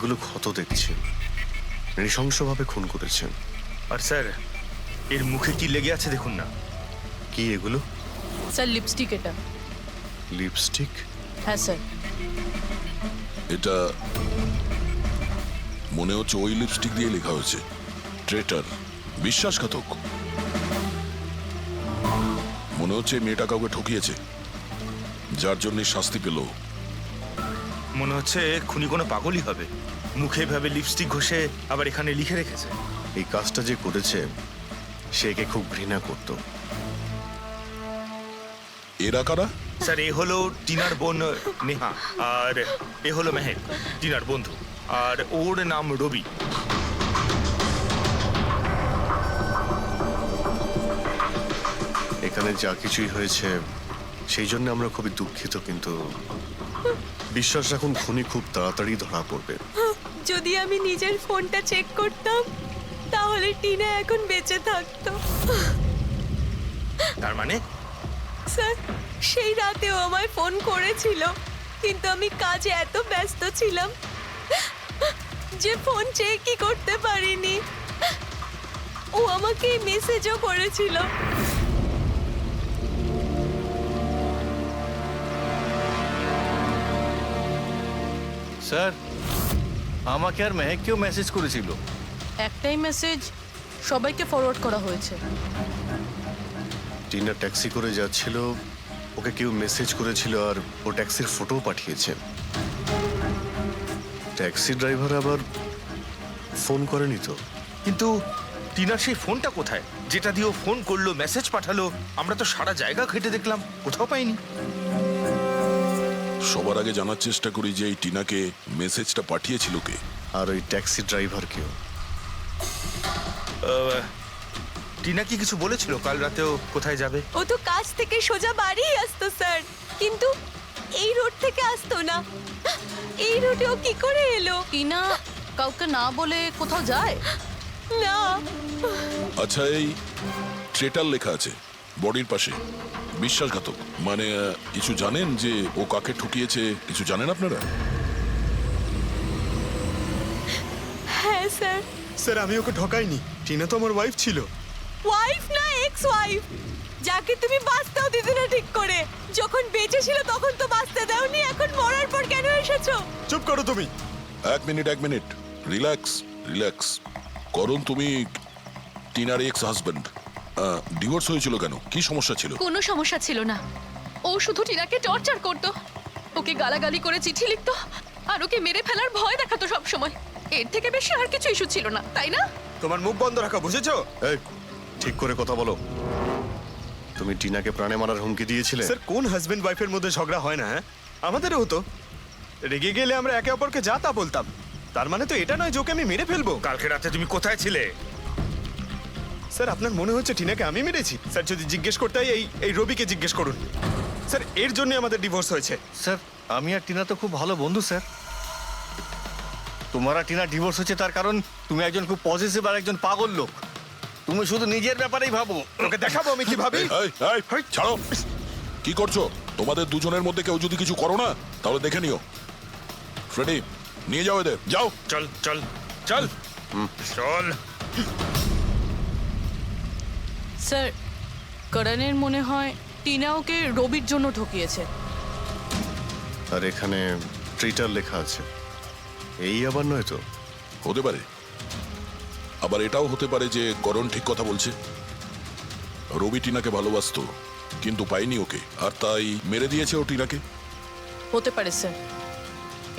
অনেকগুলো ক্ষত দেখছি। নৃশংসভাবে খুন করেছেন। আর স্যার, এর মুখে কি লেগে আছে দেখুন না। কি এগুলো? স্যার লিপস্টিক এটা। লিপস্টিক? হ্যাঁ স্যার। এটা মনে হচ্ছে ওই লিপস্টিক দিয়ে লেখা হয়েছে ট্রেটার, বিশ্বাসঘাতক। মনে হচ্ছে মেয়েটা কাউকে ঠকিয়েছে, যার জন্য শাস্তি পেল। মনে হচ্ছে খুনি কোনো পাগলই হবে, মুখে ভাবে লিপস্টিক ঘষে আবার এখানে লিখে রেখেছে। এই কাজটা যে করেছে সে একে খুব ঘৃণা করত। এরা কারা? স্যার, এ হলো টিনার বোন নেহা, আর এ হলো মেহেক, টিনার বন্ধু, আর ওর নাম রবি। এখানে যা কিছুই হয়েছে সেই জন্য আমরা খুবই দুঃখিত, কিন্তু বিশ্বাস রাখুন খুনি খুব তাড়াতাড়ি ধরা পড়বে। যদি আমি নিজের ফোনটা চেক করতাম তাহলে টিনা এখন বেঁচে থাকতো। তার মানে স্যার, সেই রাতেও আমায় ফোন করেছিল, কিন্তু আমি কাজে এত ব্যস্ত ছিলাম যে ফোন চেকই করতে পারিনি। ও আমাকে মেসেজও করেছিল। স্যার, আমাকে আর মেহেককেও মেসেজ করেছিল। একটাই মেসেজ সবাইকে ফরওয়ার্ড করা হয়েছে। টিনা ট্যাক্সি করে যাচ্ছিল, ওকে কেউ মেসেজ করেছিল আর ও ট্যাক্সির ফটো পাঠিয়েছে। ট্যাক্সি ড্রাইভার আবার ফোন করেনি তো। কিন্তু টিনার সেই ফোনটা কোথায়, যেটা দিয়ে ও ফোন করলো, মেসেজ পাঠালো? আমরা তো সারা জায়গা ঘেটে দেখলাম, কোথাও পাইনি। সবার আগে জানার চেষ্টা করি যে এই টিনাকে মেসেজটা পাঠিয়েছিল কে, আর ওই ট্যাক্সি ড্রাইভার কেউ। টিনা কি কিছু বলেছিল কাল রাতেও কোথায় যাবে? ও তো কাজ থেকে সোজা বাড়ি আসতো স্যার, কিন্তু এই রোড থেকে আসতো না। এই রোডে ও কি করে এলো? টিনা কাউকে না বলে কোথাও যায় না। আচ্ছা, এই ট্রেটার লেখা আছে বডির পাশে, বিশ্বাসঘাতক মানে কিছু জানেন যে ও কাকে ঠকিয়েছে? কিছু জানেন আপনারা? হ্যাঁ স্যার। স্যার, আমি ওকে ঠকাইনি। টিনা তো আমার ওয়াইফ ছিল। ওয়াইফ না, এক্স ওয়াইফ, যাকে তুমি বাঁচতেও দিতে না ঠিক করে। যখন বেঁচে ছিল তখন তো বাঁচতে দাওনি, এখন মরার পর কেন এসেছো? চুপ করো তুমি। এক মিনিট, রিল্যাক্স রিল্যাক্স। করুন, তুমি টিনার এক্স হাজব্যান্ড, ডিভোর্স হয়েছিল কেন? কি সমস্যা ছিল? কোনো সমস্যা ছিল না। ও শুধু টিনাকে টর্চার করতো, ওকে গালাগালি করে চিঠি লিখতো আর ওকে মেরে ফেলার ভয় দেখাতো সব সময়। এর থেকে বেশি আর কিছু ইস্যু ছিল না, তাই না? তোমার মুখ বন্ধ রাখা, বুঝেছো? এই, ঠিক করে কথা বলো। তুমি টিনাকে প্রাণে মারার হুমকি দিয়েছিলে? স্যার, কোন হাজবেন্ড ওয়াইফের মধ্যে ঝগড়া হয় না? হ্যাঁ, আমাদেরও হতো। রেগে গেলে আমরা একে অপরকে যা তা বলতাম। তার মানে তো এটা নয় যে ওকে আমি মেরে ফেলবো। কালকে রাতে তুমি কোথায় ছিলে? স্যার, আপনার মনে হচ্ছে টিনাকে আমি মেরেছি? স্যার, যদি জিজ্ঞেস করতে হয় এই রবিকে জিজ্ঞেস করুন। স্যার, এর জন্য আমাদের ডিভোর্স হয়েছে। স্যার, আমি আর টিনা তো খুব ভালো বন্ধু স্যার। তোমার আর টিনা ডিভোর্স হচ্ছে তার কারণ তুমি একজন খুব পজিটিভ আর একজন পাগল লোক। তুমি শুধু নিজের ব্যাপারেই ভাবো। ওকে দেখাবো আমি কি ভাবি। এই, ছাড়ো। কি করছো? তোমাদের দুজনের মধ্যে কেউ যদি কিছু করো না তাহলে দেখে নিও। ফ্রেডি, নিয়ে যাও এদের, যাও। চল চল চল চল। স্যার, করণের মনে হয় টিনা ওকে রবির জন্য ঠকিয়েছে। আর এখানে ট্রিটার লেখা আছে, এই আবার নয় তো? হতে পারে, আবার এটাও হতে পারে যে করণ ঠিক কথা বলছে। রবি টিনাকে ভালোবাসতো কিন্তু পায়নি ওকে, আর তাই মেরে দিয়েছে ও টিনাকে। হতে পারে স্যার,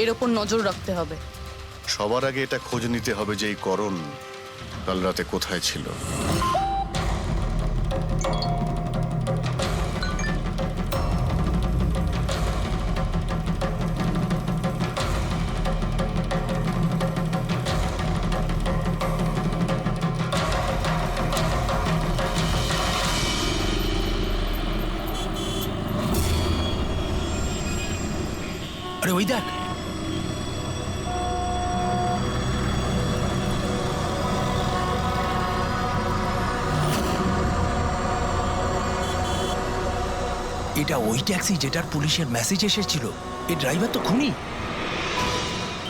এর ওপর নজর রাখতে হবে। সবার আগে এটা খোঁজ নিতে হবে যে এই করণ কাল রাতে কোথায় ছিল। আরে ওই দেখ, এটা ওই ট্যাক্সি যেটার পুলিশের মেসেজ এসেছিল। এই ড্রাইভার তো খুনি।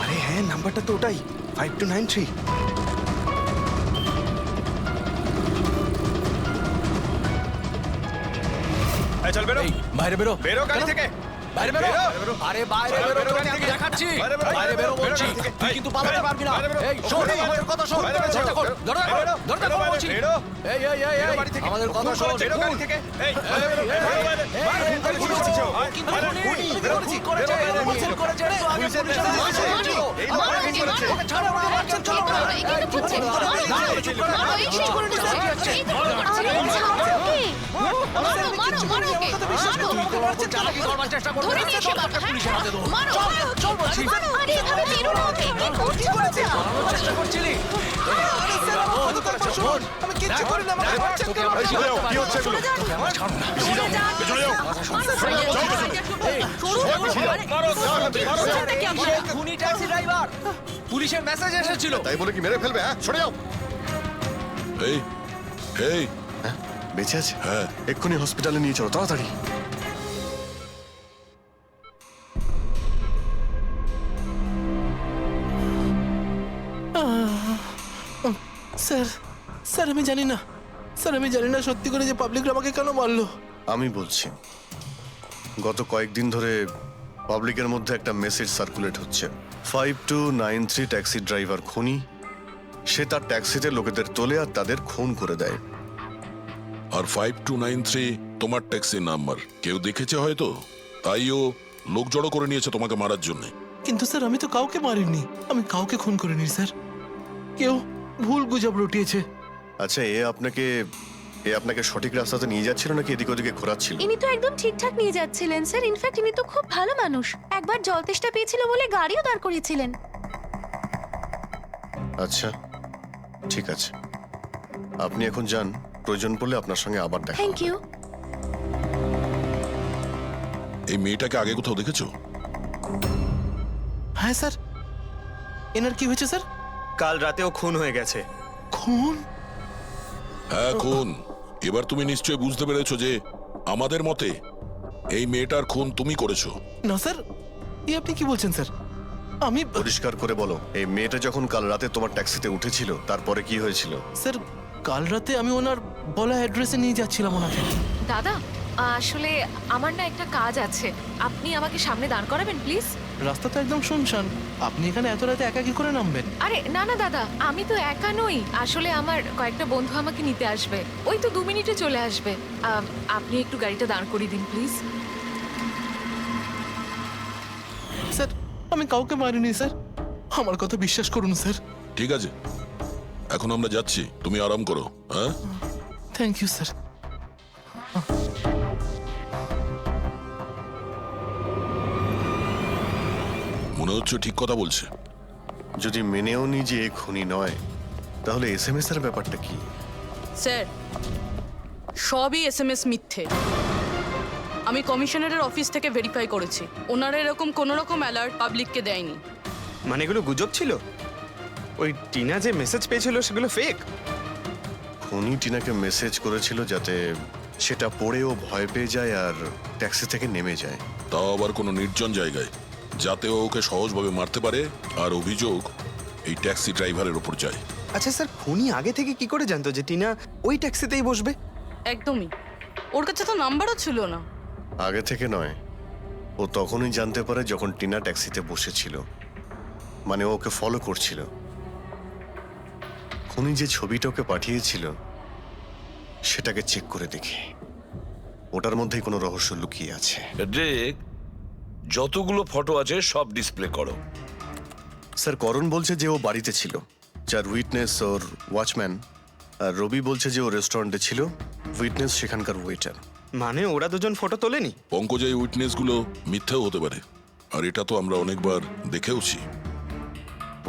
আরে হ্যাঁ, হ্যাঁ নাম্বারটা তো ওটাই 5293। এই চল বেরো এই বাইরে বেরো বেরো গাড়ি কেন? থেকে বাইরে বেরো বেরো। আরে বাইরে বাইরে বেরো বেরো তোকে গাড়ি আমি থেকে। দেখাচ্ছি বাইরে বেরো, বাইরে বেরো বেরো বলছি গাড়ি থেকে। তুই এই, কিন্তু পালাতে পারবি না বাইরে বেরো। এই শোন ওখানে আমাদের বেরো। কথা শোন বাইরে বেরো, দরজা খোল, বেরো। দরজা বেরো, খোল, দরজা বেরো খোল বাইরে, বলছি বেরো। এই এই এই বেরো এই বাড়ি থেকে। আমাদের কথা খুন শোন করেছে, বেরো গাড়ি থেকে। এই, বাইরে বেরো, এই, বাইরে বেরো, এই, বাইরে এই, বেরো, খুন খুন করেছে, করেছে, কিন্তু বাইরে খুনি, খুনি, খুন বেরো, করেছে, বেরো, খুন বেরো, করেছে, বেরো, করেছে রে, আগে পুলিশের পুলিশের কাছে কাছে মারো, ছিল। এই লোক মারো, খুন করেছে। ওকে ছাড়ো, ওকে মারছেন, চলো, মারো, এই কিন্তু করছে। মারো, মারো, এই সেই করে নিচ্ছে। এই তো করছে। মারো, মারো, মারো ওকে। মারো। চালাকি করবার চেষ্টা করবে ধরে নিয়ে এসে মারো, হ্যাঁ? পুলিশের হাতে ধরো মারো, চল বলছি মারো। আরে এভাবে মেরো না ওকে। কি করছো বাচ্চা? পালানোর চেষ্টা করছিলি আমি কিচ্ছু করি না আমাকে মারছেন কেন? কি হচ্ছে এগুলো? খুনি ট্যাক্সি ড্রাইভার পুলিশের মেসেজ এসেছিল তাই বলে কি মেরে ফেলবে? হ্যাঁ, সরে যাও। এই এই হ্যাঁ, বেঁচে আছে? হ্যাঁ। এক্ষুনি হসপিটালে নিয়ে চলো, তাড়াতাড়ি। স্যার স্যার আমি জানি না স্যার আমি জানি না সত্যি করে যে পাবলিক আমাকে কেন মারলো। আমি বলছি, গত কয়েকদিন ধরে পাবলিকের মধ্যে একটা মেসেজ সার্কুলেট হচ্ছে। 5293 ট্যাক্সি ড্রাইভার খুনি। সে তার ট্যাক্সিতে লোকেদের তোলে আর তাদের খুন করে দেয়। আর 5293 তোমার ট্যাক্সি নাম্বার কেউ দেখেছে হয়তো, তাইও লোক জড়ো করে নিয়েছে তোমাকে মারার জন্য। কিন্তু স্যার আমি তো কাউকে মারিনি, আমি কাউকে খুন করিনি স্যার। কেউ ভুল গুজব রটিয়েছে। আচ্ছা, এ আপনাকে সঠিক রাস্তাতে নিয়ে যাচ্ছিল নাকি এদিক ওদিকে ঘোরাচ্ছিল? ইনি তো একদম ঠিকঠাক নিয়ে যাচ্ছিলেন স্যার। ইনফ্যাক্ট ইনি তো খুব ভালো মানুষ। একবার জল তেষ্টা পেয়েছিল বলে গাড়িও দাঁড় করিয়েছিলেন। আচ্ছা, ঠিক আছে, আপনি এখন যান। প্রয়োজন পড়লে আপনার সঙ্গে আবার দেখা থ্যাংক হবে। ইউ। এই মেয়েটাকে আগে কোথাও দেখেছো? হ্যাঁ স্যার। এনার কি হয়েছে স্যার? কাল রাতেও খুন হয়ে গেছে। খুন? হ্যাঁ খুন। এবার তুমি নিশ্চয়ই বুঝতে পেরেছো যে আমাদের মতে এই মেয়েটার খুন তুমি করেছো। না স্যার, আপনি কি বলছেন স্যার? আমি পরিষ্কার করে বলো, এই মেয়েটা যখন কাল রাতে তোমার ট্যাক্সিতে উঠেছিল তারপরে কি হয়েছিল? স্যার কাল রাতে আমি ওনার বলা অ্যাড্রেসে নিয়ে যাচ্ছিলাম ওনাকে। দাদা আসলে আমার না একটা কাজ আছে, আপনি আমাকে সামনে দাঁড় করাবেন প্লিজ। রাস্তা তো একদম শুনশান, আপনি এখানে এত রাতে একা কি করে নামবেন? আরে না না দাদা, আমি তো একা নই, আসলে আমার কয়েকটা বন্ধু আমাকে নিতে আসবে, ওই তো 2 মিনিটে চলে আসবে। আপনি একটু গাড়িটা দাঁড় করিয়ে দিন প্লিজ। স্যার আমি কাউকে মারিনি স্যার, আমার কথা বিশ্বাস করুন স্যার। ঠিক আছে, এখন আমরা যাচ্ছি, তুমি আরাম করো। হ্যাঁ, থ্যাংক ইউ স্যার। মনে হচ্ছে ঠিক কথা বলছে। যদি মেনেও নি যে এ খুনি নয়, তাহলে এসএমএস এর ব্যাপারটা কি? স্যার সবই এসএমএস মিথ্যে। আমি কমিশনারের অফিস থেকে ভেরিফাই করেছি, ওনারা এরকম কোনো রকম অ্যালার্ট পাবলিককে দেয়নি। মানে এগুলো গুজব ছিল? ওই টিনা যে মেসেজ পেয়েছিল সেগুলো ফেক? খুনি টিনাকে মেসেজ করেছিল যাতে সেটা পড়েও ভয় পেয়ে যায় আর ট্যাক্সি থেকে নেমে যায়। তাও আবার কোনো নির্জন জায়গায়, যাতে ও ওকে সহজভাবে মারতে পারে আর অভিযোগ এই ট্যাক্সি ড্রাইভারের ওপর যায়। আচ্ছা স্যার, খুনি আগে থেকে কি করে জানতো যে টিনা ওই ট্যাক্সিতেই বসবে? একদমই, ওর কাছে তো নাম্বারও ছিল না। আগে থেকে নয়, ও তখনই জানতে পারে যখন টিনা ট্যাক্সিতে বসেছিল, মানে ও ওকে ফলো করছিল। খুনি যে ছবিটা ওকে পাঠিয়েছিল সেটাকে চেক করে দেখি, ওটার মধ্যেই কোনো রহস্য লুকিয়ে আছে। দেখ, যতগুলো ফটো আছে সব ডিসপ্লে করো। স্যার, করণ বলছে যে ও বাড়িতে ছিল, যার উইটনেস ওর ওয়াচম্যান, আর রবি বলছে যে ও রেস্টুরেন্টে ছিল, উইটনেস সেখানকার ওয়েটার। মানে ওরা দুজন ফটো তোলেনি? পঙ্কজ, এই উইটনেসগুলো মিথ্যেও হতে পারে, আর এটা তো আমরা অনেকবার দেখেওছি।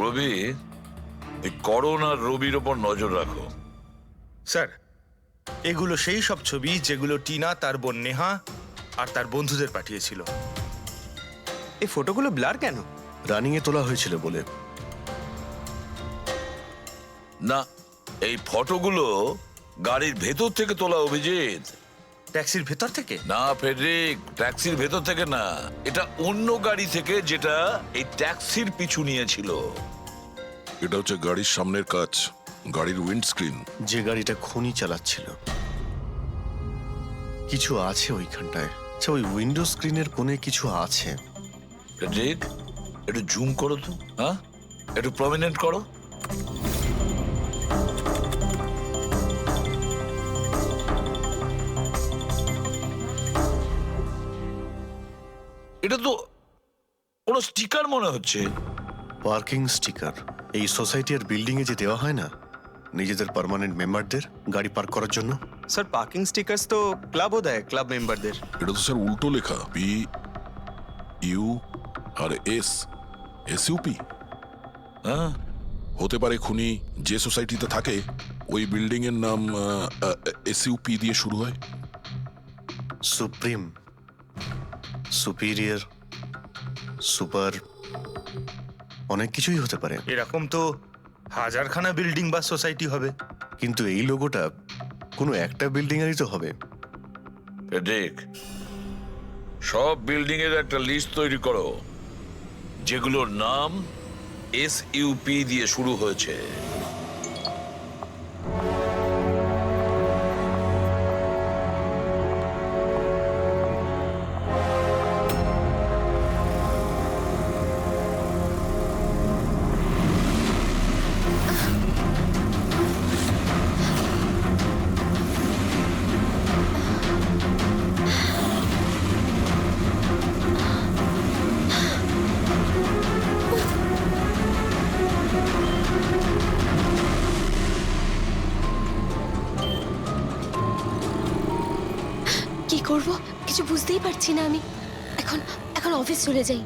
রবি, এই করণ আর রবির ওপর নজর রাখো। স্যার, এগুলো সেই সব ছবি যেগুলো টিনা তার বোন নেহা আর তার বন্ধুদের পাঠিয়েছিল। এই ফটোগুলো ব্লার কেন? রানিং এ তোলা হয়েছিল বলে। না, এই ফটোগুলো গাড়ির ভেতর থেকে তোলা, অভিজিৎ। ট্যাক্সির ভেতর থেকে? না ফেডরিক, ট্যাক্সির ভেতর থেকে না, এটা অন্য গাড়ি থেকে যেটা এই ট্যাক্সির পিছু নিয়েছিল। এটা হচ্ছে গাড়ির সামনের কাচ, গাড়ির উইন্ডস্ক্রিন। যে গাড়িটা খনি চালাচ্ছিল কিছু আছে ওইখানটায়। আচ্ছা, ওই উইন্ডো স্ক্রিনের কোণে কিছু আছে। ফেডরিক, একটু জুম করো তো, হ্যাঁ, একটু প্রমিনেন্ট করো। এটা তো কোনো স্টিকার মনে হচ্ছে। পার্কিং স্টিকার এই সোসাইটির বিল্ডিং এ যে দেওয়া হয় না নিজেদের পার্মানেন্ট মেম্বারদের গাড়ি পার্ক করার জন্য। স্যার পার্কিং স্টিকার্স তো ক্লাবও দেয়, ক্লাব মেম্বারদের। এটা তো স্যার উল্টো লেখা, P U R S, SUP. হ্যাঁ, হতে পারে খুনি যে সোসাইটিতে থাকে ওই বিল্ডিং এর নাম এসইউপি দিয়ে শুরু হয়। সুপ্রিম, সুপিরিয়র, সুপার, অনেক কিছুই হতে পারে। এরকম তো হাজারখানা বিল্ডিং বা সোসাইটি হবে। কিন্তু এই লোগোটা কোনো একটা বিল্ডিং এরই তো হবে। ফেডরিক, সব বিল্ডিং এর একটা লিস্ট তৈরি করো যেগুলোর নাম এসইউপি দিয়ে শুরু হয়েছে। কি করব কিছু বুঝতেই পারছি না আমি। এখন এখন অফিস চলে যাই।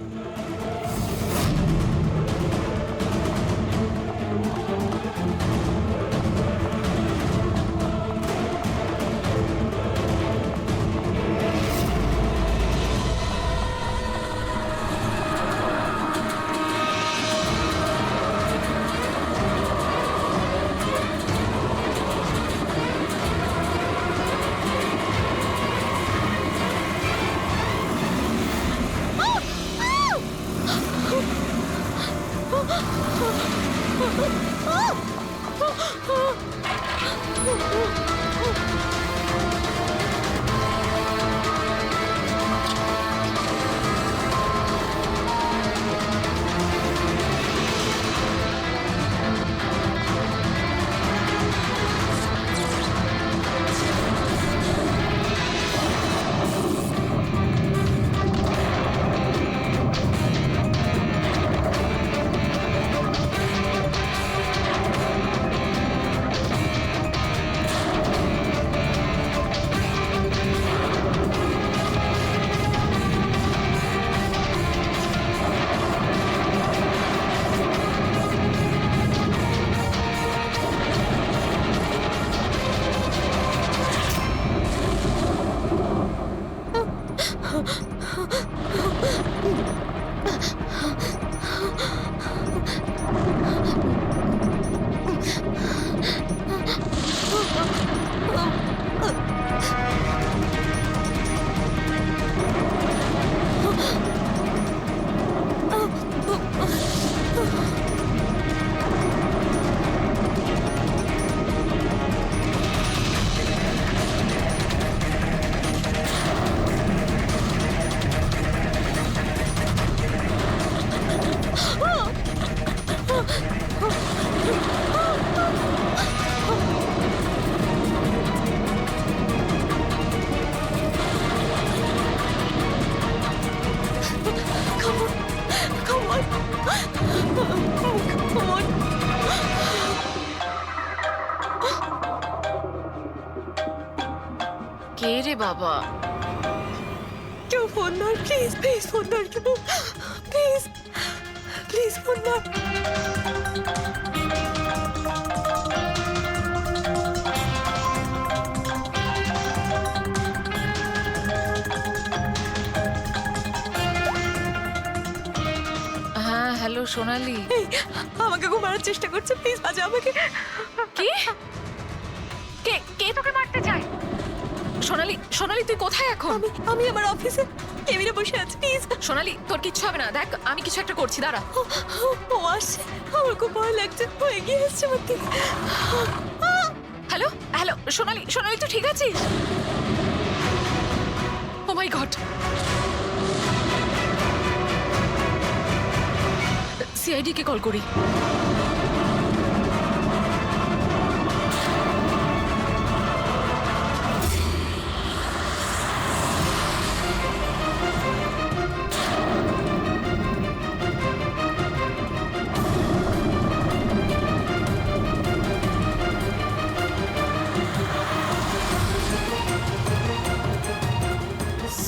কে রে বাবা? কেউ ফোন ধর, প্লিজ প্লিজ ফোন ধর, কেউ প্লিজ প্লিজ ফোন ধর। হ্যাঁ হ্যালো সোনালি। এই, আমাকে খুব মারার চেষ্টা করছে, প্লিজ বাঁচা আমাকে। কি? কে কে তোকে মারতে চায়? সোনালি, সোনালি তুই কোথায় এখন? আমি আমার অফিসে কেবিনে বসে আছি, প্লিজ। সোনালি তোর কিচ্ছু হবে না, দেখ আমি কিছু একটা করছি, দাঁড়া। ও আসছে, আমার খুব ভয় লাগছে, ও এগিয়ে আসছে আমার দিকে। হ্যালো হ্যালো, সোনালি, সোনালি তুই ঠিক আছিস? ও মাই গড, সিআইডি কে কল করি।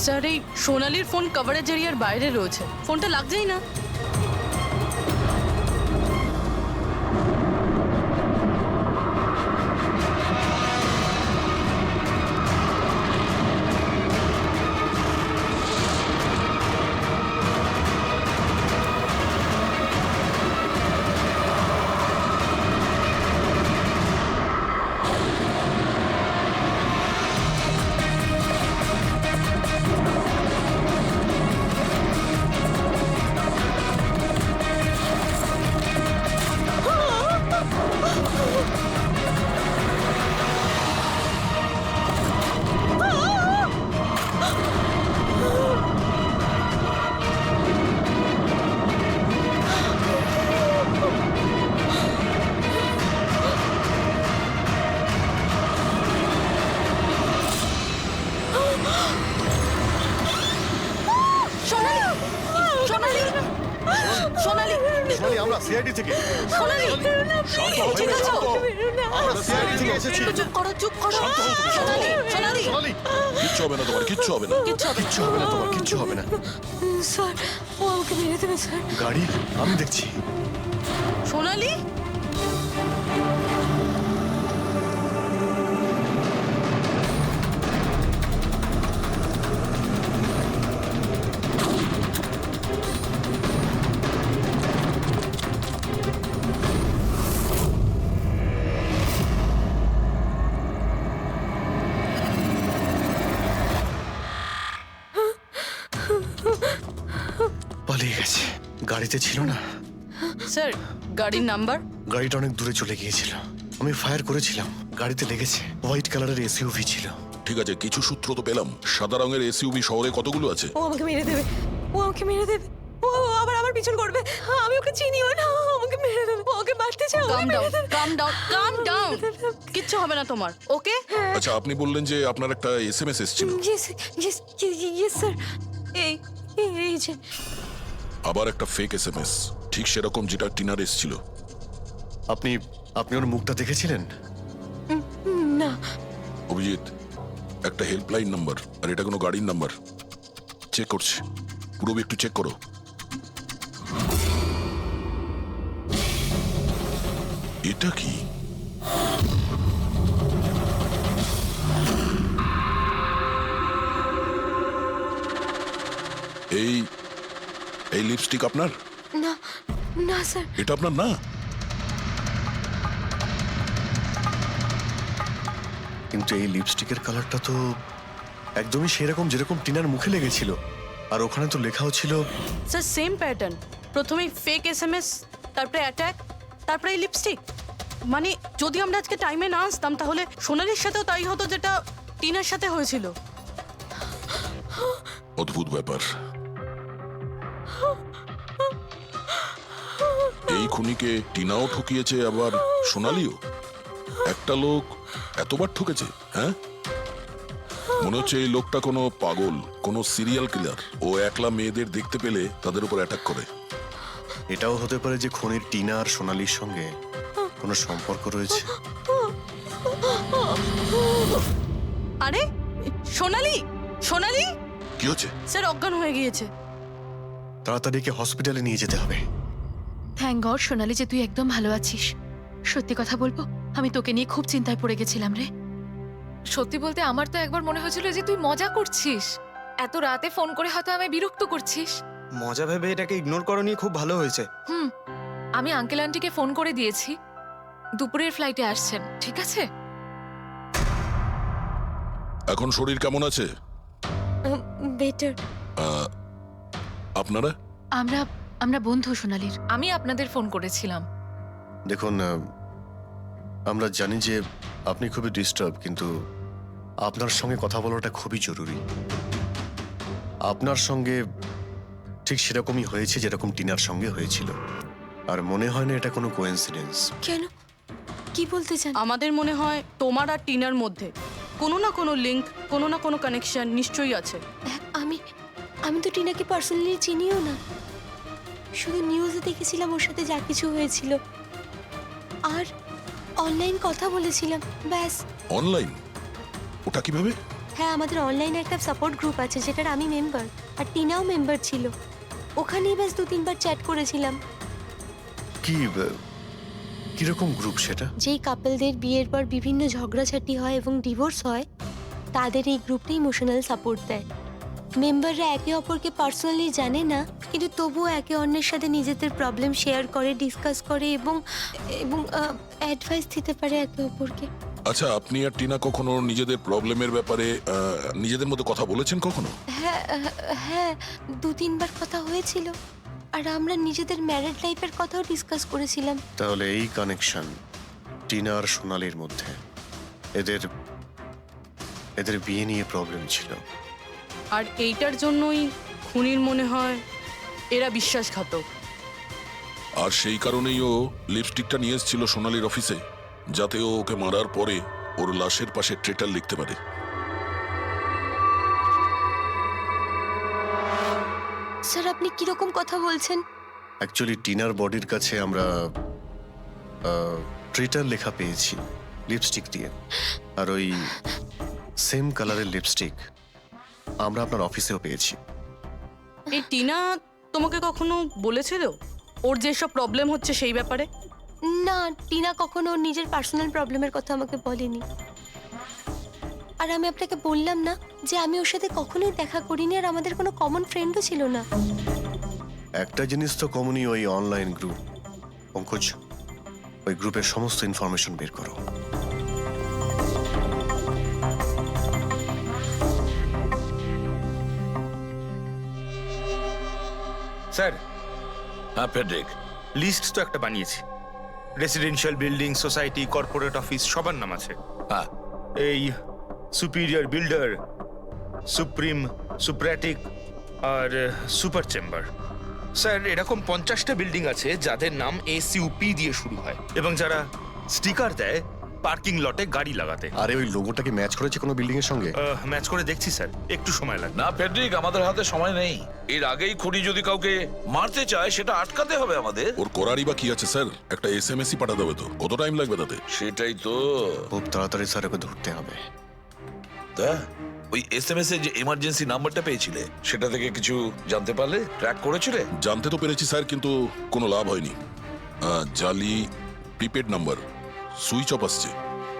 স্যার এই সোনালির ফোন কভারেজ এরিয়ার বাইরে রয়েছে, ফোনটা লাগছেই না। সোনালি, সোনালি, আমরা সিআইডি থেকে। সোনালি, শান্ত হও, ঠিক আছে? আমরা সিআইডি থেকে এসেছি। চুপ করো, চুপ করো। সোনালি, সোনালি, সোনালি, কিচ্ছু হবে না তোমার, কিচ্ছু হবে না। কিচ্ছু হবে না। কিচ্ছু হবে না তোমার, কিচ্ছু হবে না। স্যার, ও আমাকে মেরে দেবে স্যার। গাড়ি আমি দেখছি। সোনালি, পালিয়ে গেছে, গাড়িতে ছিল না। স্যার গাড়ির নাম্বার? গাড়িটা অনেক দূরে চলে গিয়েছিল, আমি ফায়ার করেছিলাম, গাড়িতে লেগেছে। হোয়াইট কালারের এসইউভি ছিল। ঠিক আছে, কিছু সূত্র তো পেলাম। সাদা রঙের এসইউভি শহরে কতগুলো আছে? ও আমাকে মেরে দেবে, ও আমাকে মেরে দেবে, ও আবার আমার পিছন করবে। আমি ওকে চিনিও না, ও আমাকে মেরে দেবে, ও ওকে মারতে চাও। কাম ডাউন, কাম ডাউন, কাম ডাউন। কিচ্ছু হবে না তোমার, ওকে? আচ্ছা, আপনি বললেন যে আপনার একটা এসএমএস এসেছিল। Yes yes yes sir. এই এই যে আবার একটা ফেক এসএমএস, ঠিক সেরকম যেটা টিনার এসেছিল। আপনি আপনি ওর মুখটা দেখেছিলেন? না। অভিজিৎ, একটা হেল্পলাইন নাম্বার, আর এটা কোনো গাড়ির নাম্বার। চেক করছি, পুরো একটু চেক করো। এটা কি? এই এই লিপস্টিক আপনার? না না স্যার। এটা আপনার না? কিন্তু এই লিপস্টিকের কালারটা তো একদমই সেরকম যেরকম টিনার মুখে লেগেছিল, আর ওখানে তো লেখাও ছিল। স্যার সেম প্যাটার্ন, প্রথমে ফেক এসএমএস, তারপরে অ্যাটাক, তারপরে এই লিপস্টিক। মানে যদি আমরা আজকে টাইমে না আসতাম তাহলে সোনালির সাথেও তাই হতো যেটা টিনার সাথে হয়েছিল। অদ্ভুত ব্যাপার। এই খুনিকে টিনাও ঠকিয়েছে, আবার সোনালিও। একটা লোক এতবার ঠকেছে, হ্যাঁ? মনে হচ্ছে এই লোকটা কোনো পাগল, কোনো সিরিয়াল কিলার। ও একলা মেয়েদের দেখতে পেলে তাদের উপর অ্যাটাক করে। এটাও হতে পারে যে খুনির টিনা আর সোনালির সঙ্গে কোনো সম্পর্ক রয়েছে। আরে সোনালি, সোনালি! কি হচ্ছে? স্যার অজ্ঞান হয়ে গিয়েছে। তাড়াতাড়ি একে হসপিটালে নিয়ে যেতে হবে। থ্যাংক গড সোনালি যে তুই একদম ভালো আছিস। সত্যি কথা বলবো, আমি তোকে নিয়ে খুব চিন্তায় পড়ে গেছিলাম রে। সত্যি বলতে আমার তো একবার মনে হয়েছিল যে তুই মজা করছিস, এত রাতে ফোন করে হয়তো আমায় বিরক্ত করছিস। মজা ভেবে এটাকে ইগনোর করনি, খুব ভালো হয়েছে। আমি আঙ্কেল আন্টিকে ফোন করে দিয়েছি, দুপুরের ফ্লাইটে আসছেন, ঠিক আছে? এখন শরীর কেমন আছে? বেটার। আপনারা? আমরা আমরা বন্ধু সোনালির। আমি আপনাদের ফোন করেছিলাম। দেখুন, আমরা জানি যে আপনি খুবই ডিস্টার্ব, কিন্তু আপনার সঙ্গে কথা বলাটা খুবই জরুরি। আপনার সঙ্গে ঠিক সেরকমই হয়েছে যেরকম টিনার সঙ্গে হয়েছিল, আর মনে হয় না এটা কোনো কোইন্সিডেন্স। কেন, কি বলতে চান? আমাদের মনে হয় তোমার আর টিনার মধ্যে কোনো না কোনো লিঙ্ক, কোনো না কোনো কানেকশন নিশ্চয়ই আছে। আমি আমি তো টিনাকে পার্সোনালি চিনিও না, শুধু নিউজে দেখেছিলাম ওর সাথে যা কিছু হয়েছিল, আর অনলাইন কথা বলেছিলাম, ব্যাস। অনলাইন? ওটা কিভাবে? হ্যাঁ, আমাদের অনলাইনে একটা সাপোর্ট গ্রুপ আছে যেটার আমি মেম্বার, আর টিনাও মেম্বার ছিল। ওখানেই ব্যাস 2-3 বার চ্যাট করেছিলাম। কিরকম গ্রুপ সেটা? যেই কাপলদের বিয়ের পর বিভিন্ন ঝগড়াঝাটি হয় এবং ডিভোর্স হয়, তাদের এই গ্রুপটা ইমোশনাল সাপোর্ট দেয়। মেম্বাররা একে অপরকে পার্সোনালি জানে না, কিন্তু তবুও একে অন্যের সাথে নিজেদের প্রবলেম শেয়ার করে, ডিসকাস করে এবং এবং অ্যাডভাইস দিতে পারে একে অপরকে। আচ্ছা, আপনি আর টিনা কখনো নিজেদের প্রবলেমের ব্যাপারে নিজেদের মধ্যে কথা বলেছেন কখনো? হ্যাঁ হ্যাঁ, 2-3 বার কথা হয়েছিল, আর আমরা নিজেদের ম্যারিড লাইফের কথাও ডিসকাস করেছিলাম। তাহলে এই কানেকশন টিনা আর সোনালির মধ্যে, এদের বিয়ে নিয়ে প্রবলেম ছিল। আর এইটার জন্যই খুনির মনে হয় এরা বিশ্বাসঘাতক। আর সেই কারণেই ও লিপস্টিকটা নিয়ে এসেছিল সোনালির অফিসে, যাতে ও ওকে মারার পরে ওর লাশের পাশে ট্রেটার লিখতে পারে। স্যার, আপনি কিরকম কথা বলছেন? অ্যাকচুয়ালি টিনার বডির কাছে আমরা ট্রিটার লেখা পেয়েছি লিপস্টিক দিয়ে, আর ওই সেম কালারের লিপস্টিক আমরা আপনার অফিসেও পেয়েছি। এই টিনা তোমাকে কখনো বলেছিল ওর যেসব প্রবলেম হচ্ছে সেই ব্যাপারে? না, টিনা কখনো ওর নিজের পার্সোনাল প্রবলেমের কথা আমাকে বলেনি। আর আমি আপনাকে বললাম না যে আমি ওর সাথে কখনোই দেখা করিনি, আর আমাদের কোনো কমন ফ্রেন্ডও ছিল না। একটা জিনিস তো কমনই, ওই অনলাইন গ্রুপ। পঙ্কজ, ওই গ্রুপের সমস্ত ইনফরমেশন বের করো। স্যার, হ্যাঁ ফেডরিক, লিস্ট তো একটা বানিয়েছি। Residential building, society, corporate office সবার নাম আছে। হ্যাঁ এই সুপিরিয়র বিল্ডার, সুপ্রিম, সুপ্রাটিক আর সুপার চেম্বার। স্যার, এরকম 50টা বিল্ডিং আছে যাদের নাম SUP দিয়ে শুরু হয়, এবং যারা স্টিকার দেয় পার্কিং লটে গাড়ি লাগাতে। আরে ওই লোগোটাকে ম্যাচ করেছে কোনো বিল্ডিং এর সঙ্গে? ম্যাচ করে দেখছি স্যার, একটু সময় লাগবে। না ফেডরিক, আমাদের হাতে সময় নেই। এর আগেই খুনি যদি কাউকে মারতে চায় সেটা আটকাতে হবে আমাদের। ওর করারই বা কি আছে স্যার? একটা SMS-ই পাঠাতে হবে তো, কত টাইম লাগবে তাতে? সেটাই তো। খুব তাড়াতাড়ি স্যার ওকে ধরতে হবে। তা ওই SMS এর যে এমার্জেন্সি নাম্বারটা পেয়েছিলে, সেটা থেকে কিছু জানতে পারলে? ট্র্যাক করেছিলে? জানতে তো পেরেছি স্যার, কিন্তু কোনো লাভ হয়নি। জালি প্রিপেড নাম্বার, সুইচ অফ আসছে।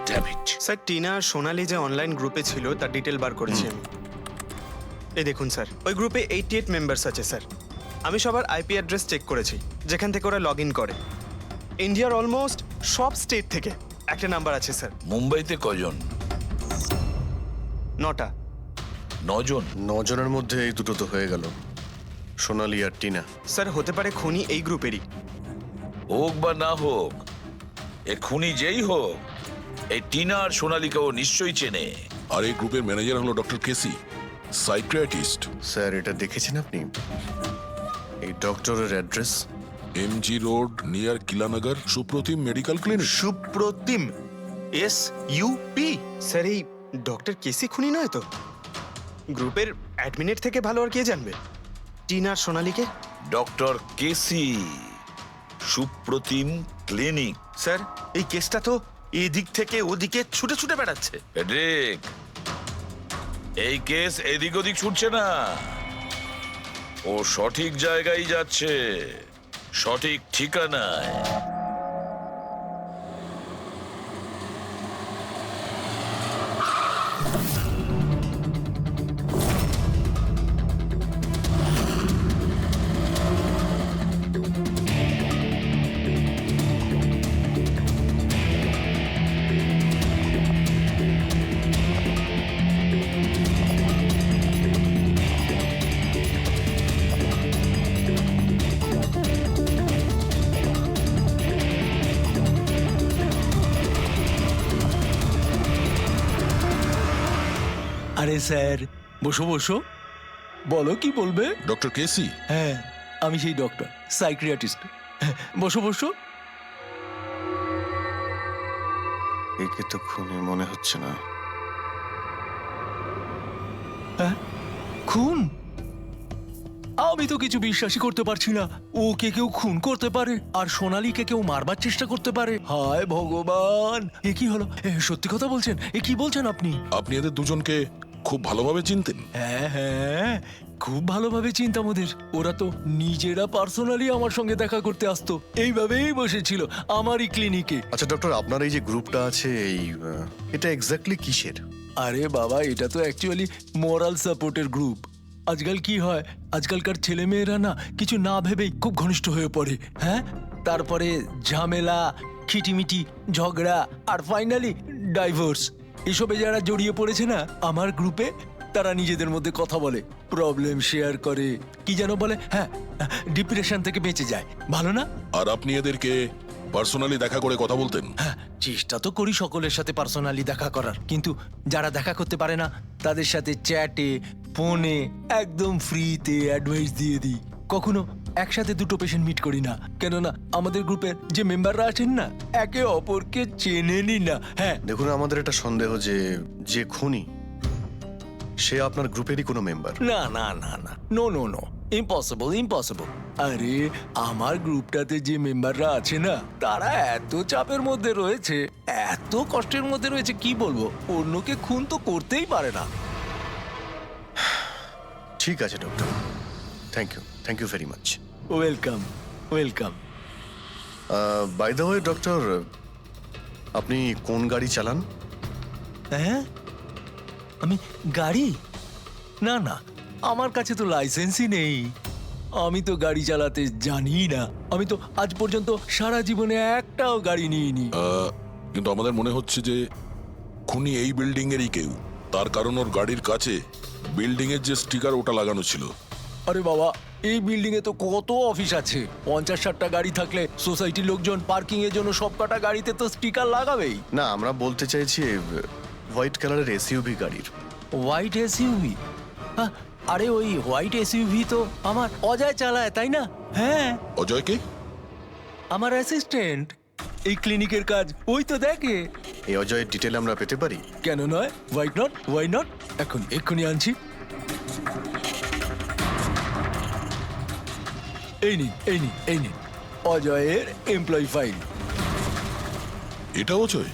Damn it. স্যার, টিনা আর সোনালি যে অনলাইন গ্রুপে ছিল তার ডিটেল বার করেছি আমি। এই দেখুন স্যার, ওই গ্রুপে 88 মেম্বার্স আছে স্যার। আমি সবার IP অ্যাড্রেস চেক করেছি, যেখান থেকে ওরা লগ ইন করে। ইন্ডিয়ার অলমোস্ট সব স্টেট থেকে একটা নাম্বার আছে স্যার। মুম্বাইতে কজন? 9টা। 9 জন? 9 জনের মধ্যে এই দুটো তো হয়ে গেল, সোনালি আর টিনা। স্যার, হতে পারে খুনি এই গ্রুপেরই। হোক বা না হোক, এ খুনি যেই হোক, এই টিনা আর সোনালিকাও নিশ্চয়ই চেনে। আর এই গ্রুপের ম্যানেজার হলো ডক্টর কেসি, সাইকিয়াট্রিস্ট। স্যার, এটা দেখেছেন আপনি? এই ডক্টরের address MG road near Kilanagar, Supratim medical clinic. Supratim, SUP? Sir, এই ডক্টর কেসি খুনি নয় তো? গ্রুপের অ্যাডমিনের থেকে ভালো আর কে জানবে টিনা আর সোনালিকে? ডক্টর কেসি, সুপ্রতিম ক্লিনিক। স্যার, এই কেসটা তো এদিক থেকে ওদিকে ছুটে ছুটে বেড়াচ্ছে। ফেডরিক, এই কেস এদিক ওদিক ছুটছে না, ও সঠিক জায়গায় যাচ্ছে, সঠিক ঠিকানায়। আরে স্যার বসো বসো, বলো কি বলবে। ডক্টর কেসি, হ্যাঁ আমি সেই ডক্টর, সাইক্রিয়াটিস্ট। বসো বসো। একে তো খুনি মনে হচ্ছে না। খুন? আমি তো কিছু বিশ্বাসই করতে পারছি না। ওকে কেউ খুন করতে পারে আর সোনালীকে কেউ মারবার চেষ্টা করতে পারে? হায় ভগবান, এ কি হলো? সত্যি কথা বলছেন? এ কি বলছেন আপনি? আপনি এদের দুজনকে খুব ভালোভাবে চিনতেন? হ্যাঁ হ্যাঁ, খুব ভালোভাবে চিনতাম ওদের। ওরা তো নিজেরা পার্সোনালি আমার সঙ্গে দেখা করতে আসতো, এইভাবেই বসেছিল আমারই ক্লিনিকে। আচ্ছা ডক্টর, আপনার এই যে গ্রুপটা আছে এটা এক্স্যাক্টলি কিসের? আরে বাবা, এটা তো অ্যাকচুয়ালি মোরাল সাপোর্টের গ্রুপ। আজকাল কি হয়, আজকালকার ছেলে মেয়েরা না কিছু না ভেবেই খুব ঘনিষ্ঠ হয়ে পড়ে। হ্যাঁ, তারপরে ঝামেলা, খিটিমিটি, ঝগড়া আর ফাইনালি ডাইভোর্স। এসবে যারা জড়িয়ে পড়েছে না আমার গ্রুপে, তারা নিজেদের মধ্যে কথা বলে, প্রবলেম শেয়ার করে, কি যেন বলে, হ্যাঁ, ডিপ্রেশন থেকে বেঁচে যায়। ভালো না? আর আপনি এদেরকে পার্সোনালি দেখা করে কথা বলতেন? হ্যাঁ, চেষ্টা তো করি সকলের সাথে পার্সোনালি দেখা করার, কিন্তু যারা দেখা করতে পারে না তাদের সাথে চ্যাটে, ফোনে একদম ফ্রিতে অ্যাডভাইস দিয়ে দিই। কখনো একসাথে দুটো পেশেন্ট মিট করি না, কেননা আমাদের গ্রুপের যে মেম্বাররা আছেন না একে অপরকে চেনেনি না। হ্যাঁ, দেখুন, আমাদের একটা সন্দেহ যে খুনি সে আপনার গ্রুপেরই কোনো মেম্বার। না না না না, no no no, impossible impossible. আরে আমার গ্রুপটাতে যে মেম্বাররা আছে না তারা এত চাপের মধ্যে রয়েছে, এত কষ্টের মধ্যে রয়েছে, কি বলবো, অন্যকে খুন তো করতেই পারে না। ঠিক আছে doctor, thank you very much. Welcome welcome. By the way doctor, আপনি কোন গাড়ি চালান? হ্যাঁ, আমি গাড়ি? না না, আমার কাছে তো লাইসেন্সই নেই। আমি তো গাড়ি চালাতে জানি না। আমি তো আজ পর্যন্ত সারা জীবনে একটাও গাড়ি নিইনি। কিন্তু আমাদের মনে হচ্ছে যে খুনি এই বিল্ডিং এরই কেউ, তার কারণ ওর গাড়ির কাছে বিল্ডিং এর যে স্টিকার ওটা লাগানো ছিল। আরে বাবা, এই বিল্ডিং এ তো কত অফিস আছে, 50-60টা গাড়ি থাকলে সোসাইটির লোকজন পার্কিং এর জন্য সব কটা গাড়িতে তো স্টিকার লাগাবেই। না, আমরা বলতে চাইছি হোয়াইট কালারের এসইউভি গাড়ির। White SUV? আরে ওই হোয়াইট এসইউভি তো আমার অজয় চালায়, তাই না? হ্যাঁ। অজয় কে? আমার অ্যাসিস্ট্যান্ট, এই ক্লিনিকের কাজ ওই তো দেখে। এই অজয়ের ডিটেল আমরা পেতে পারি? কেন নয়, ওয়াই নট, এক্ষুনি আনছি। এই নিন অজয়ের এমপ্লয়ি ফাইল। এটা অজয়?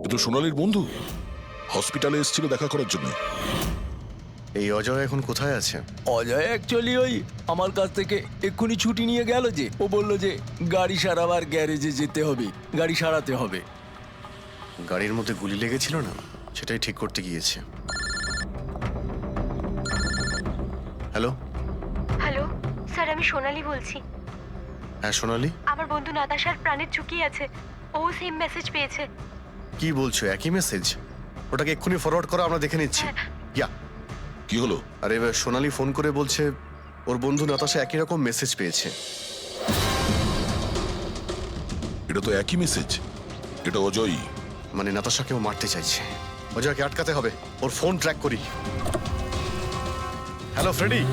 এ তো সোনালীর বন্ধু, হসপিটালে এসেছিল দেখা করার জন্য। এই অজয় এখন কোথায় আছে? অজয় অ্যাকচুয়ালি ওই আমার কাছ থেকে এক্ষুনি ছুটি নিয়ে গেল, যে ও বলল যে গাড়ি সারাবার গ্যারেজে যেতে হবে, গাড়ি সারাতে হবে। গাড়ির মধ্যে গুলি লেগেছিল না, সেটাই ঠিক করতে গিয়েছে। হ্যালো হ্যালো স্যার, আমি সোনালি বলছি। হ্যাঁ সোনালি, আমার বন্ধু নাতাশার প্রাণের ঝুঁকি আছে, ও সেম মেসেজ পেয়েছে। কি বলছো? একই মেসেজ? ওটাকে এক্ষুনি ফরওয়ার্ড করো, আমরা দেখে নিচ্ছি। ইয়া, কি হলো? আরে এবার সোনালি ফোন করে বলছে ওর বন্ধু নাতাশা একই রকম মেসেজ পেয়েছে। এটা তো একই মেসেজ, এটা অজয়ই। মানে নাতাশাকেও মারতে চাইছে। অজয়কে আটকাতে হবে, ওর ফোন ট্র্যাক করি। Hello Freddie.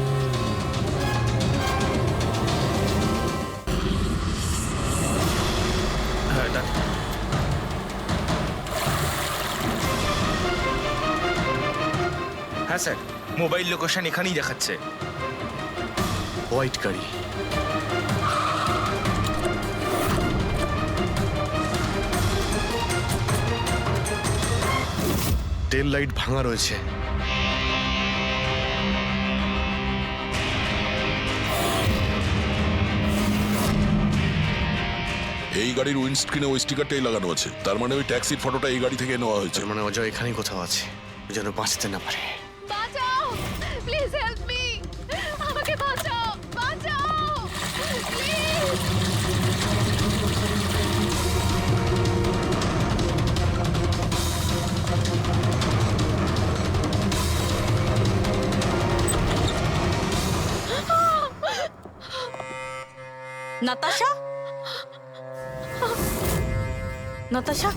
হ্যাঁ স্যার, মোবাইল লোকেশন এখানেই দেখাচ্ছে। হোয়াইট গাড়ি। টেল লাইট ভাঙা রয়েছে। এই গাড়ির উইন্ডস্ক্রিনে ওই স্টিকারটাই লাগানো আছে, তার মানে ওই ট্যাক্সির ফটোটা এই গাড়ি থেকে নেওয়া হয়েছে। তার মানে অজয় এখানেই কোথাও আছে, যেন বাঁচতে না পারে। বাঁচাও, প্লিজ হেল্প মি, আমাকে বাঁচাও, প্লিজ। নাতাশা, নাতাশা,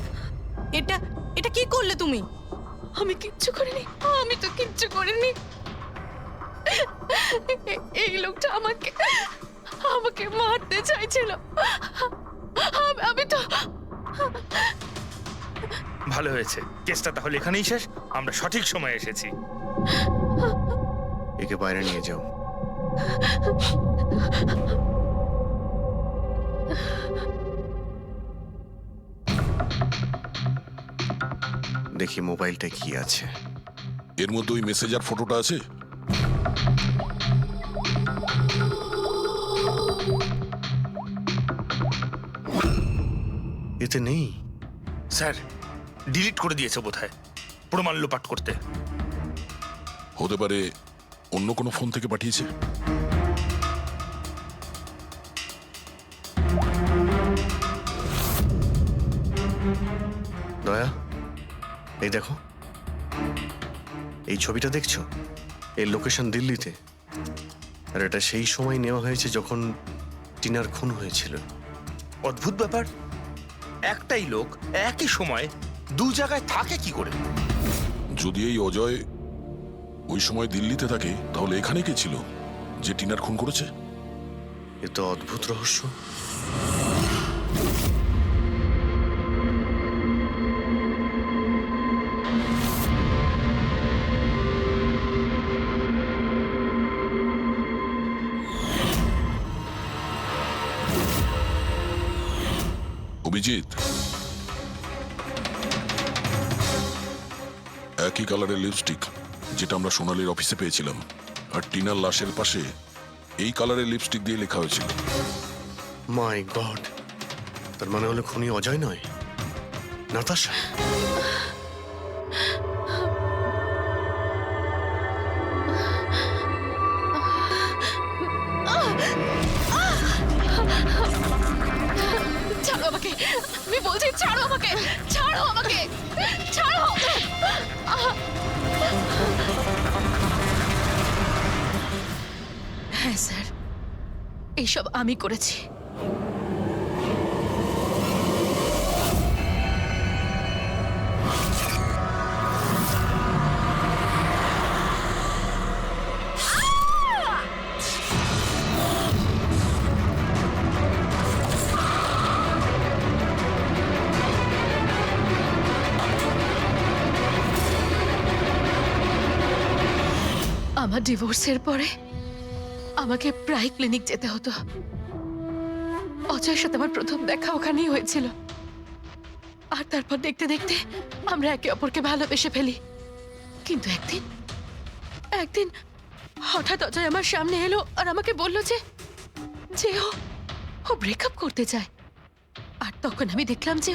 এটা এটা কি করলে তুমি? আমি কিচ্ছু করিনি, আমি তো কিচ্ছু করিনি। এই লোকটা আমাকে আমাকে মারতে চাইছিল। আমি তো ভালো হয়েছে, কেসটা তাহলে এখানেই শেষ। আমরা সঠিক সময়ে এসেছি। একে বাইরে নিয়ে যাও। দেখি মোবাইলটা কি আছে। এর মধ্যে ওই মেসেজ আর ফটোটা আছে? এতে নেই। স্যার ডিলিট করে দিয়েছে বোধহয়, প্রমাণ লোপাট করতে। হতে পারে অন্য কোনো ফোন থেকে পাঠিয়েছে। দয়া, এই দেখো, এই ছবিটা দেখছো? এই লোকেশন দিল্লিতে, আর এটা সেই সময় নেওয়া হয়েছে যখন টিনার খুন হয়েছিল। অদ্ভুত ব্যাপার, একটাই লোক একই সময় দু জায়গায় থাকে কি করে? যদি এই অজয় ওই সময় দিল্লিতে থাকে, তাহলে এখানে কে ছিল যে টিনার খুন করেছে? এ তো অদ্ভুত রহস্য। অভিজিৎ, একই কালারের লিপস্টিক যেটা আমরা সোনালীর অফিসে পেয়েছিলাম, আর টিনার লাশের পাশে এই কালারের লিপস্টিক দিয়ে লেখা হয়েছিল। মাই গড, তার মানে হলো খুনি অজয় নয়, নাতাশা। ছাড়ো আমাকে, আমি বলছি ছাড়ো আমাকে, ছাড়ো আমাকে, ছাড়ো। হ্যাঁ স্যার, এইসব আমি করেছি। আমার ডিভোর্সের পরে আমাকে প্রায় ক্লিনিক যেতে হতো। অজয়ের সাথে আমার প্রথম দেখা ওখানেই হয়েছিল, আর তারপর দেখতে দেখতে আমরা একে অপরকে ভালোবেসে ফেলি। কিন্তু একদিন হঠাৎ অজয় আমার সামনে এলো আর আমাকে বলল যে ও ব্রেকআপ করতে চায়। আর তখন আমি দেখলাম যে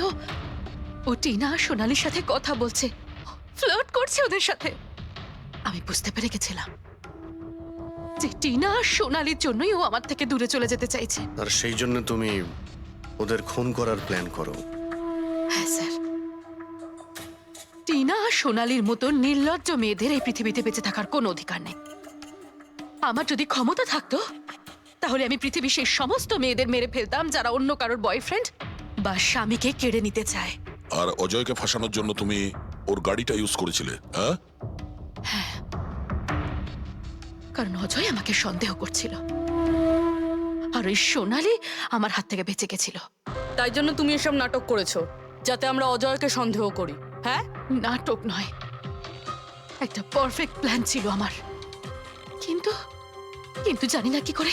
ও টিনা আর সোনালীর সাথে কথা বলছে, ফ্লার্ট করছে ওদের সাথে। আমি বুঝতে পেরে গেছিলাম যে টিনা আর সোনালীর জন্যই ও আমার থেকে দূরে চলে যেতে চাইছে। আর সেই জন্য তুমি ওদের খুন করার প্ল্যান করো? হ্যাঁ স্যার, টিনা আর সোনালীর মতো নির্লজ্জ মেয়েদের এই পৃথিবীতে বেঁচে থাকার কোনো অধিকার নেই। আমার যদি ক্ষমতা থাকতো, তাহলে আমি পৃথিবীর সেই সমস্ত মেয়েদের মেরে ফেলতাম যারা অন্য কারোর বয়ফ্রেন্ড বা স্বামীকে কেড়ে নিতে চায়। আর অজয়কে ফাঁসানোর জন্য তুমি ওর গাড়িটা ইউজ করেছিলে? হ্যাঁ, কারণ অজয় আমাকে সন্দেহ করছিল, আর ওই সোনালী আমার হাত থেকে বেঁচে গেছিল। তাই জন্য তুমি এসব নাটক করেছো যাতে আমরা অজয়কে সন্দেহ করি? হ্যাঁ, নাটক নয়, একটা পারফেক্ট প্ল্যান ছিল আমার। কিন্তু কিন্তু জানি না কি করে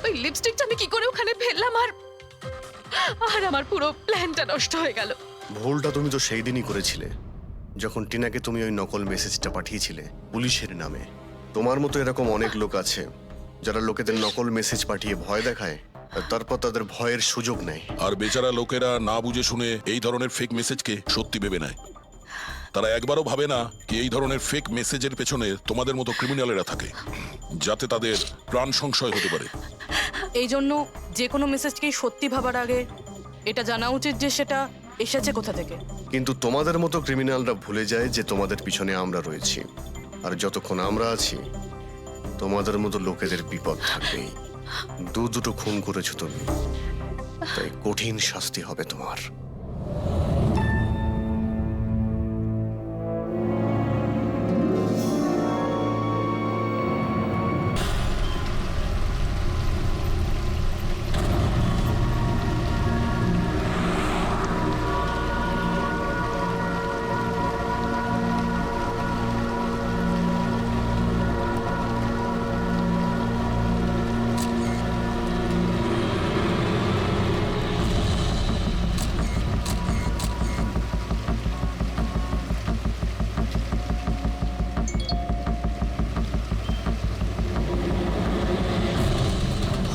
ওই লিপস্টিকটা আমি কি করে ওখানে ফেললাম, আর আমার পুরো প্ল্যানটা নষ্ট হয়ে গেল। ভুলটা তুমি তো সেই দিনই করেছিলে, যখন টিনাকে তুমি ওই নকল মেসেজটা পাঠিয়েছিলে পুলিশের নামে। তোমার মতো এরকম অনেক লোক আছে যারা লোকেদের নকল মেসেজ পাঠিয়ে ভয় দেখায়, আর তারপর তাদের ভয়ের সুযোগ নেয়। আর বেচারা লোকেরা না বুঝে শুনে এই ধরনের ফেক মেসেজকে সত্যি ভেবে নেয়। তারা একবারও ভাবে না কি এই ধরনের ফেক মেসেজের পেছনে তোমাদের মতো ক্রিমিনালেরা থাকে, যাতে তাদের প্রাণ সংশয় হতে পারে। এই জন্য যে কোনো মেসেজকেই সত্যি ভাবার আগে এটা জানা উচিত যে সেটা এসেছে কোথা থেকে। কিন্তু তোমাদের মতো ক্রিমিনালরা ভুলে যায় যে তোমাদের পিছনে আমরা রয়েছি, আর যতক্ষণ আমরা আছি তোমাদের মতো লোকেদের বিপদ থাকবেই। দুটো খুন করেছো তুমি, তাই কঠিন শাস্তি হবে তোমার।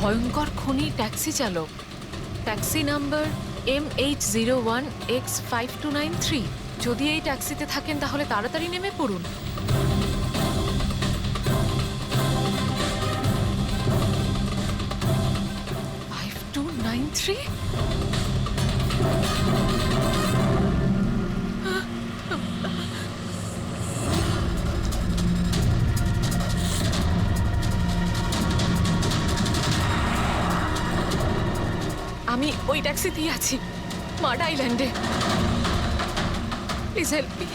ভয়ঙ্কর খুনি ট্যাক্সি চালক, ট্যাক্সি নাম্বার MH01X5293। যদি এই ট্যাক্সিতে থাকেন তাহলে তাড়াতাড়ি নেমে পড়ুন। আমি ওই ট্যাক্সিতেই আছি, মাড আইল্যান্ডে। Please help me.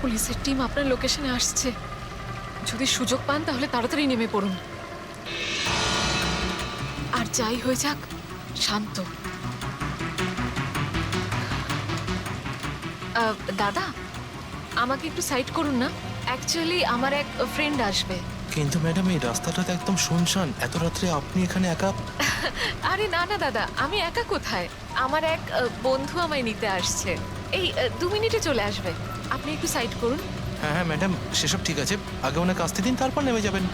পুলিশের টিম আপনার লোকেশনে আসছে। যদি সুযোগ পান তাহলে তাড়াতাড়ি নেমে পড়ুন। আর যাই হয়ে যাক, শান্ত। দাদা, আমাকে একটু সাইড করুন না। অ্যাকচুয়ালি আমার এক ফ্রেন্ড আসবে। কিন্তু ম্যাডাম এই রাস্তাটা তো একদম শুনশান, এত রাত্রে আপনি এখানে একা? আরে না না দাদা, আমি একা কোথায়? আমার এক বন্ধু আমায় নিতে আসছে। এই 2 মিনিটে চলে আসবে। আপনি একটু সাইড করুন। হ্যাঁ হ্যাঁ ম্যাডাম, সেসব ঠিক আছে, আগে ওনাকে আসতে দিন, তারপর নেমে যাবেন।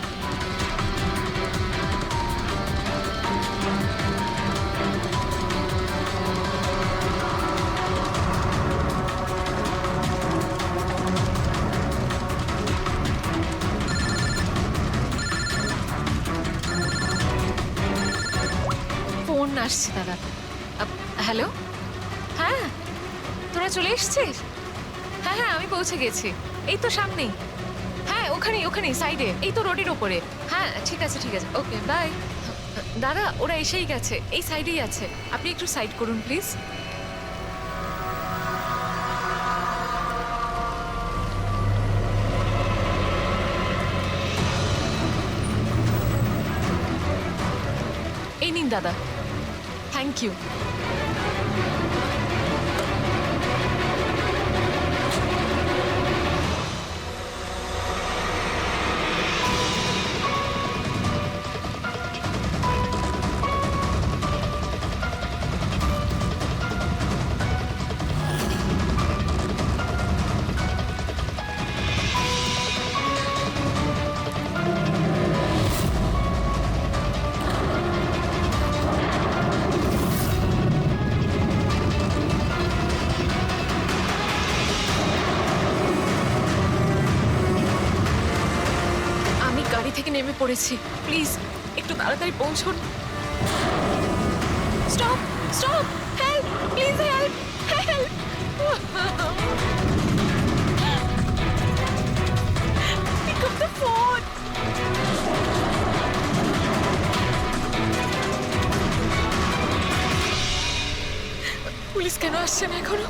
ফোন আসছে দাদা। হ্যালো, হ্যাঁ তোরা চলে এসছিস? হ্যাঁ হ্যাঁ, আমি পৌঁছে গেছি, এই তো সামনেই। হ্যাঁ ওখানেই ওখানেই সাইডে, এই তো রোডের ওপরে। হ্যাঁ ঠিক আছে ঠিক আছে, ওকে বাই। দাদা ওরা এসেই গেছে, এই সাইডেই আছে। আপনি একটু সাইড করুন প্লিজ। এই নিন দাদা, থ্যাংক ইউ। থেকে নেমে পড়েছি, প্লিজ একটু তাড়াতাড়ি পৌঁছুন। Stop stop, help please, help help. Pick up the phone. Police কেন আসছে না এখনো?